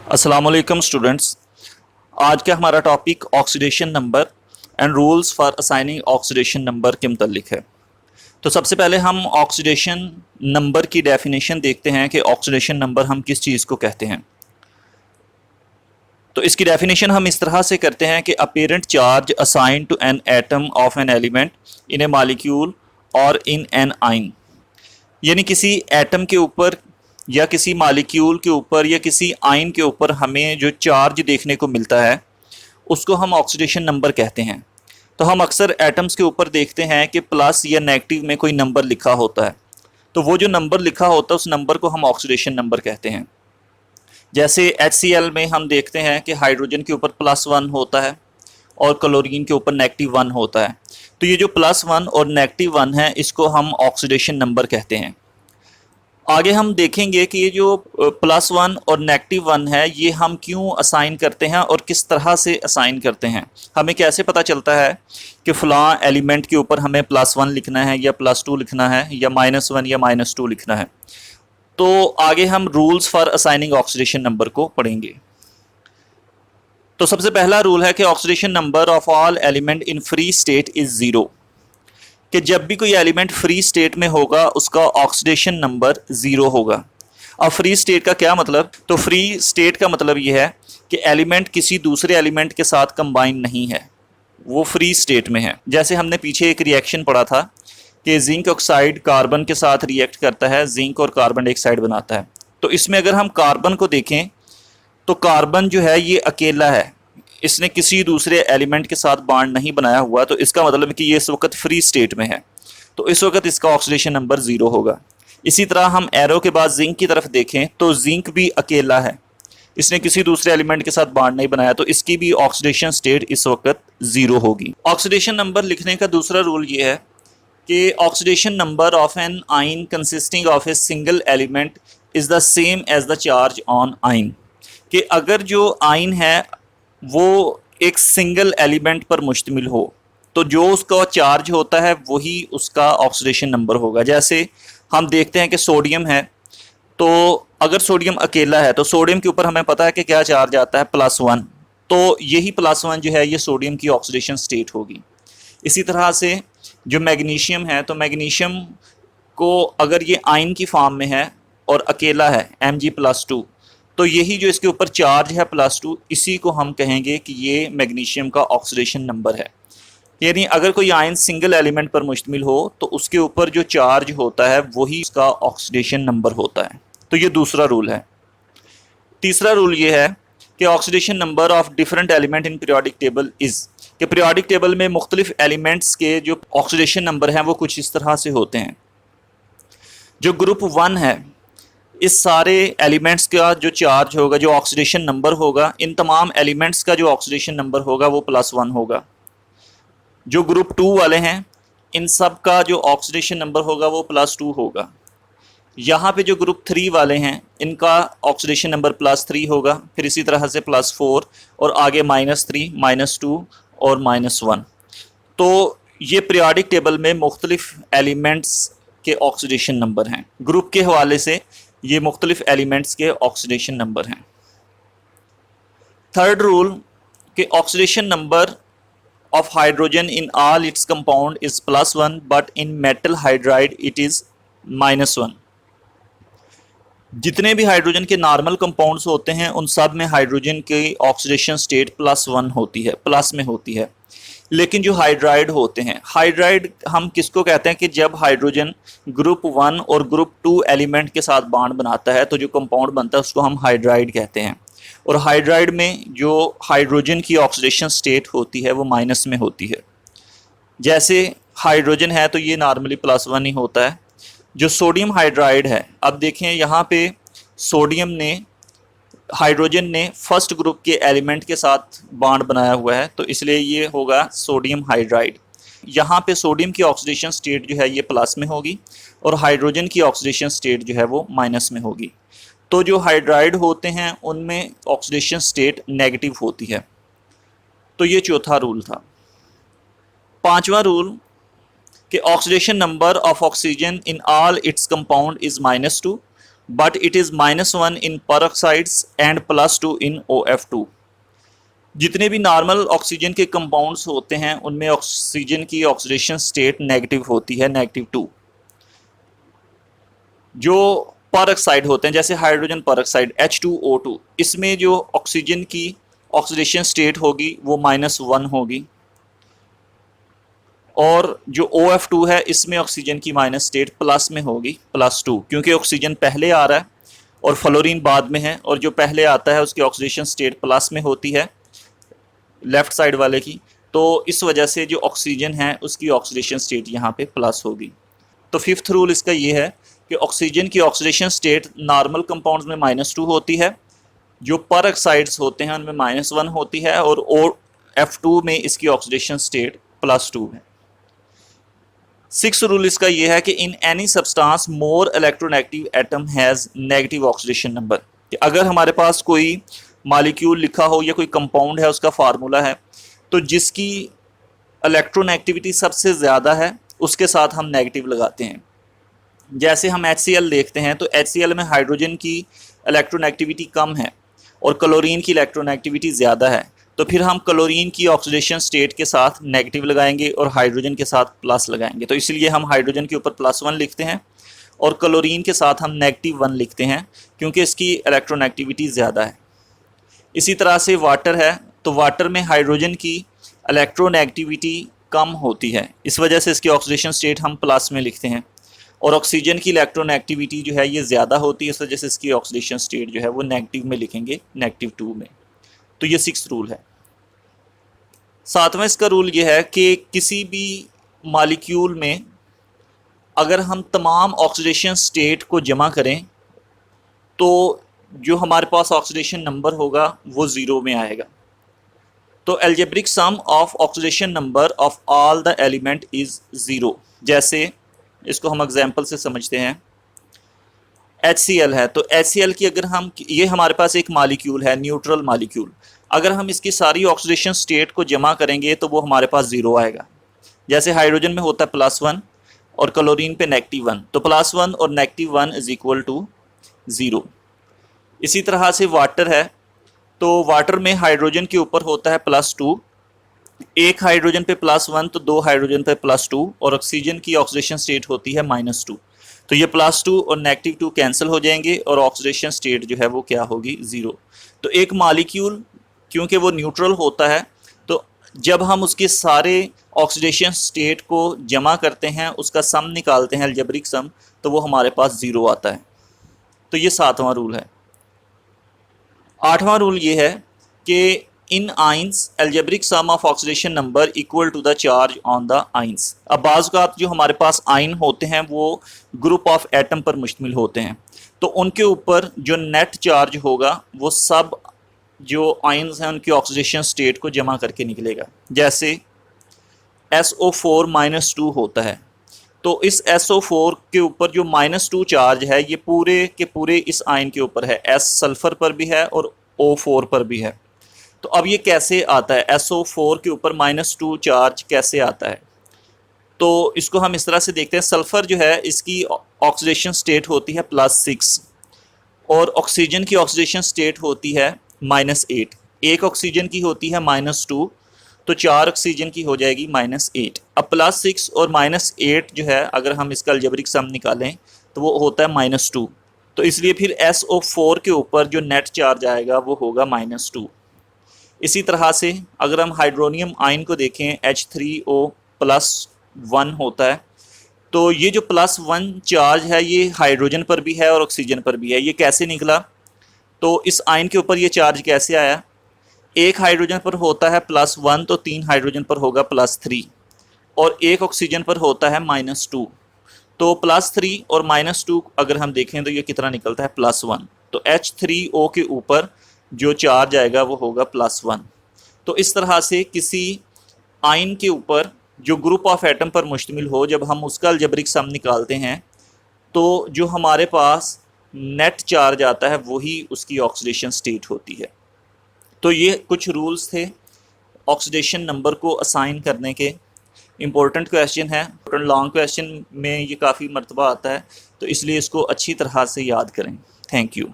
अस्सलाम वालेकुम स्टूडेंट्स। आज का हमारा topic oxidation number and rules for assigning oxidation number के मुतल्लिक है। तो सबसे पहले हम ऑक्सीडेशन नंबर की डेफिनेशन देखते हैं कि ऑक्सीडेशन नंबर हम किस चीज़ को कहते हैं। तो इसकी डेफिनेशन हम इस तरह से करते हैं कि apparent charge assign to an atom of an element in a molecule और इन एन आइन, यानी किसी एटम के ऊपर या किसी मालिक्यूल के ऊपर या किसी आयन के ऊपर हमें जो चार्ज देखने को मिलता है उसको हम ऑक्सीडेशन नंबर कहते हैं। तो हम अक्सर एटम्स के ऊपर देखते हैं कि प्लस या नेगेटिव में कोई नंबर लिखा होता है, तो वो जो नंबर लिखा होता है उस नंबर को हम ऑक्सीडेशन नंबर कहते हैं। जैसे HCl में हम देखते हैं कि हाइड्रोजन के ऊपर +1 होता है और क्लोरीन के ऊपर -1 होता है। तो ये जो +1 और -1 है इसको हम ऑक्सीडेशन नंबर कहते हैं। आगे हम देखेंगे कि ये जो +1 और -1 है ये हम क्यों असाइन करते हैं और किस तरह से असाइन करते हैं। हमें कैसे पता चलता है कि फ़लाँ एलिमेंट के ऊपर हमें +1 लिखना है या +2 लिखना है या -1 या -2 लिखना है। तो आगे हम rules for assigning oxidation number को पढ़ेंगे। तो सबसे पहला रूल है कि oxidation number of all element in free state is 0, कि जब भी कोई एलिमेंट फ्री स्टेट में होगा उसका ऑक्सीडेशन नंबर 0 होगा। अब फ्री स्टेट का क्या मतलब? तो फ्री स्टेट का मतलब ये है कि एलिमेंट किसी दूसरे एलिमेंट के साथ कंबाइन नहीं है, वो फ्री स्टेट में है। जैसे हमने पीछे एक रिएक्शन पढ़ा था कि जिंक ऑक्साइड कार्बन के साथ रिएक्ट करता है, जिंक और कार्बन डाइऑक्साइड बनाता है। तो इसमें अगर हम कार्बन को देखें तो कार्बन जो है ये अकेला है, इसने किसी दूसरे एलिमेंट के साथ बॉन्ड नहीं बनाया हुआ, तो इसका मतलब है कि ये इस वक्त फ्री स्टेट में है, तो इस वक्त इसका ऑक्सीडेशन नंबर 0 होगा। इसी तरह हम एरो के बाद जिंक की तरफ देखें तो जिंक भी अकेला है, इसने किसी दूसरे एलिमेंट के साथ बॉन्ड नहीं बनाया, तो इसकी भी ऑक्सीडेशन स्टेट इस वक्त 0 होगी। ऑक्सीडेशन नंबर लिखने का दूसरा रूल ये है कि oxidation number of an ion consisting of a single element is the same as the charge on ion, कि अगर जो आइन है वो एक सिंगल एलिमेंट पर मुश्तमिल हो तो जो उसका चार्ज होता है वही उसका ऑक्सीडेशन नंबर होगा। जैसे हम देखते हैं कि सोडियम है, तो अगर सोडियम अकेला है तो सोडियम के ऊपर हमें पता है कि क्या चार्ज आता है +1, तो यही +1 जो है ये सोडियम की ऑक्सीडेशन स्टेट होगी। इसी तरह से जो मैग्नीशियम है, तो मैग्नीशियम को अगर ये आयन की फॉर्म में है और अकेला है Mg+2, तो यही जो इसके ऊपर चार्ज है +2, इसी को हम कहेंगे कि ये मैग्नीशियम का ऑक्सीडेशन नंबर है। यानी अगर कोई आयन सिंगल एलिमेंट पर मुश्तमिल हो तो उसके ऊपर जो चार्ज होता है वही उसका ऑक्सीडेशन नंबर होता है। तो ये दूसरा रूल है। तीसरा रूल ये है कि oxidation number of different element in periodic table is, कि पीरियोडिक टेबल में मुख्तलिफ एलिमेंट्स के जो ऑक्सीडेशन नंबर हैं वो कुछ इस तरह से होते हैं। जो ग्रुप 1 है, इस सारे एलिमेंट्स का जो चार्ज होगा, जो ऑक्सीडेशन नंबर होगा, इन तमाम एलिमेंट्स का जो ऑक्सीडेशन नंबर होगा वो +1 होगा। जो ग्रुप 2 वाले हैं इन सब का जो ऑक्सीडेशन नंबर होगा वो +2 होगा। यहाँ पे जो ग्रुप 3 वाले हैं इनका ऑक्सीडेशन नंबर +3 होगा, फिर इसी तरह से +4 और आगे -3, -2 और -1। तो ये पीरियोडिक टेबल में मुख्तलिफ एलिमेंट्स के ऑक्सीडेशन नंबर हैं। ग्रुप के हवाले से ये मुख्तलिफ एलिमेंट्स के ऑक्सीडेशन नंबर हैं। थर्ड रूल कि oxidation number of hydrogen in all its compound is +1 but in metal hydride it is -1। जितने भी हाइड्रोजन के नॉर्मल कंपाउंड्स होते हैं उन सब में हाइड्रोजन की ऑक्सीडेशन स्टेट +1 होती है, प्लस में होती है। लेकिन जो हाइड्राइड होते हैं, हाइड्राइड हम किसको कहते हैं कि जब हाइड्रोजन ग्रुप 1 और ग्रुप 2 एलिमेंट के साथ बॉन्ड बनाता है तो जो कंपाउंड बनता है उसको हम हाइड्राइड कहते हैं। और हाइड्राइड में जो हाइड्रोजन की ऑक्सीडेशन स्टेट होती है वो माइनस में होती है। जैसे हाइड्रोजन है तो ये नॉर्मली +1 ही होता है। जो सोडियम हाइड्राइड है, अब देखें यहाँ पे सोडियम ने, हाइड्रोजन ने फर्स्ट ग्रुप के एलिमेंट के साथ बॉन्ड बनाया हुआ है, तो इसलिए ये होगा सोडियम हाइड्राइड। यहाँ पे सोडियम की ऑक्सीडेशन स्टेट जो है ये प्लस में होगी और हाइड्रोजन की ऑक्सीडेशन स्टेट जो है वो माइनस में होगी। तो जो हाइड्राइड होते हैं उनमें ऑक्सीडेशन स्टेट नेगेटिव होती है। तो ये चौथा रूल था। पांचवा रूल कि oxidation number of oxygen in all its compound is -2, but it is -1 in peroxides and +2 in OF2। जितने भी नॉर्मल ऑक्सीजन के कंपाउंड्स होते हैं उनमें ऑक्सीजन की ऑक्सीडेशन स्टेट नेगेटिव होती है, -2। जो परऑक्साइड होते हैं जैसे हाइड्रोजन परऑक्साइड H2O2, इसमें जो ऑक्सीजन की ऑक्सीडेशन स्टेट होगी वो -1 होगी। और जो OF2 है इसमें ऑक्सीजन की माइनस स्टेट प्लस में होगी, +2, क्योंकि ऑक्सीजन पहले आ रहा है और फ्लोरीन बाद में है, और जो पहले आता है उसकी ऑक्सीडेशन स्टेट प्लस में होती है लेफ्ट साइड वाले की, तो इस वजह से जो ऑक्सीजन है उसकी ऑक्सीडेशन स्टेट यहाँ पे प्लस होगी। तो फिफ्थ रूल इसका ये है कि ऑक्सीजन की ऑक्सीडेशन स्टेट नॉर्मल कंपाउंड्स में -2 होती है, जो परऑक्साइड्स होते हैं उनमें -1 होती है, और OF2 में इसकी ऑक्सीडेशन स्टेट +2 है। सिक्स रूल इसका यह है कि in any substance more electronegative atom has negative oxidation number, कि अगर हमारे पास कोई मॉलिक्यूल लिखा हो या कोई कंपाउंड है उसका फार्मूला है, तो जिसकी इलेक्ट्रोनेगेटिविटी सबसे ज़्यादा है उसके साथ हम नेगेटिव लगाते हैं। जैसे हम HCl देखते हैं तो HCl में हाइड्रोजन की इलेक्ट्रोनेगेटिविटी कम है और क्लोरीन की इलेक्ट्रोनेगेटिविटी ज़्यादा है, तो फिर हम क्लोरीन की ऑक्सीडेशन स्टेट के साथ नेगेटिव लगाएंगे और हाइड्रोजन के साथ प्लस लगाएंगे। तो इसलिए हम हाइड्रोजन के ऊपर +1 लिखते हैं और क्लोरीन के साथ हम -1 लिखते हैं, क्योंकि इसकी इलेक्ट्रोनेगेटिविटी ज़्यादा है। इसी तरह से वाटर है, तो वाटर में हाइड्रोजन की इलेक्ट्रोनेगेटिविटी कम होती है, इस वजह से इसकी ऑक्सीडेशन स्टेट हम प्लस में लिखते हैं, और ऑक्सीजन की इलेक्ट्रोनेगेटिविटी जो है ये ज़्यादा होती है, इस वजह से इसकी ऑक्सीडेशन स्टेट जो है वो नेगेटिव में लिखेंगे, -2 में। तो ये सिक्स्थ रूल है। सातवां इसका रूल ये है कि किसी भी मॉलिक्यूल में अगर हम तमाम ऑक्सीडेशन स्टेट को जमा करें तो जो हमारे पास ऑक्सीडेशन नंबर होगा वो 0 में आएगा। तो algebraic sum of oxidation number of all the element is 0। जैसे इसको हम एग्जांपल से समझते हैं, HCl है, तो HCl की अगर हम, ये हमारे पास एक मॉलिक्यूल है, न्यूट्रल मॉलिक्यूल, अगर हम इसकी सारी ऑक्सीडेशन स्टेट को जमा करेंगे तो वो हमारे पास 0 आएगा। जैसे हाइड्रोजन में होता है +1 और क्लोरीन पे -1, तो +1 और -1 इज इक्वल टू 0। इसी तरह से वाटर है, तो वाटर में हाइड्रोजन के ऊपर होता है +2, एक हाइड्रोजन पे +1 तो 2 हाइड्रोजन पे +2, और ऑक्सीजन की ऑक्सीडेशन स्टेट होती है -2। तो ये +2 और -2 कैंसिल हो जाएंगे और ऑक्सीडेशन स्टेट जो है वो क्या होगी, 0। तो एक मॉलिक्यूल क्योंकि वो न्यूट्रल होता है, तो जब हम उसके सारे ऑक्सीडेशन स्टेट को जमा करते हैं, उसका सम निकालते हैं, अलजेब्रिक सम, तो वो हमारे पास 0 आता है। तो ये सातवां रूल है। आठवां रूल ये है कि in ions algebraic sum of oxidation number equal to the charge on the ions. अब बाज़ औक़ात जो हमारे पास आइन होते हैं वो ग्रुप ऑफ एटम पर मुश्तमिल होते हैं, तो उनके ऊपर जो नेट चार्ज होगा वो सब जो आइंस हैं उनकी ऑक्सीडेशन स्टेट को जमा करके निकलेगा। जैसे SO4 -2 होता है, तो इस SO4 के ऊपर जो -2 चार्ज है ये पूरे के पूरे इस आयन के ऊपर है, S सल्फ़र पर भी है और O4 पर भी है। तो अब ये कैसे आता है, SO4 के ऊपर -2 चार्ज कैसे आता है? तो इसको हम इस तरह से देखते हैं, सल्फ़र जो है इसकी ऑक्सीडेशन स्टेट होती है +6 और ऑक्सीजन की ऑक्सीडेशन स्टेट होती है -8। एक ऑक्सीजन की होती है -2, तो 4 ऑक्सीजन की हो जाएगी -8। अब +6 और -8 जो है अगर हम इसका अलजेब्रिक सम निकालें तो वो होता है -2, तो इसलिए फिर SO4 के ऊपर जो नेट चार्ज आएगा वो होगा -2। इसी तरह से अगर हम हाइड्रोनियम आयन को देखें, H3O+1 होता है, तो ये जो +1 चार्ज है ये हाइड्रोजन पर भी है और ऑक्सीजन पर भी है। ये कैसे निकला? तो इस आयन के ऊपर ये चार्ज कैसे आया? एक हाइड्रोजन पर होता है +1 तो 3 हाइड्रोजन पर होगा +3, और एक ऑक्सीजन पर होता है -2, तो +3 और -2 अगर हम देखें तो ये कितना निकलता है, +1। तो H3O के ऊपर जो चार्ज आएगा वो होगा +1। तो इस तरह से किसी आयन के ऊपर जो ग्रुप ऑफ एटम पर मुश्तमिल हो, जब हम उसका अलजेब्रिक सम निकालते हैं तो जो हमारे पास नेट चार्ज आता है वही उसकी ऑक्सीडेशन स्टेट होती है। तो ये कुछ रूल्स थे ऑक्सीडेशन नंबर को असाइन करने के। इम्पोर्टेंट क्वेश्चन है, लॉन्ग क्वेश्चन में ये काफ़ी मरतबा आता है, तो इसलिए इसको अच्छी तरह से याद करें। Thank you.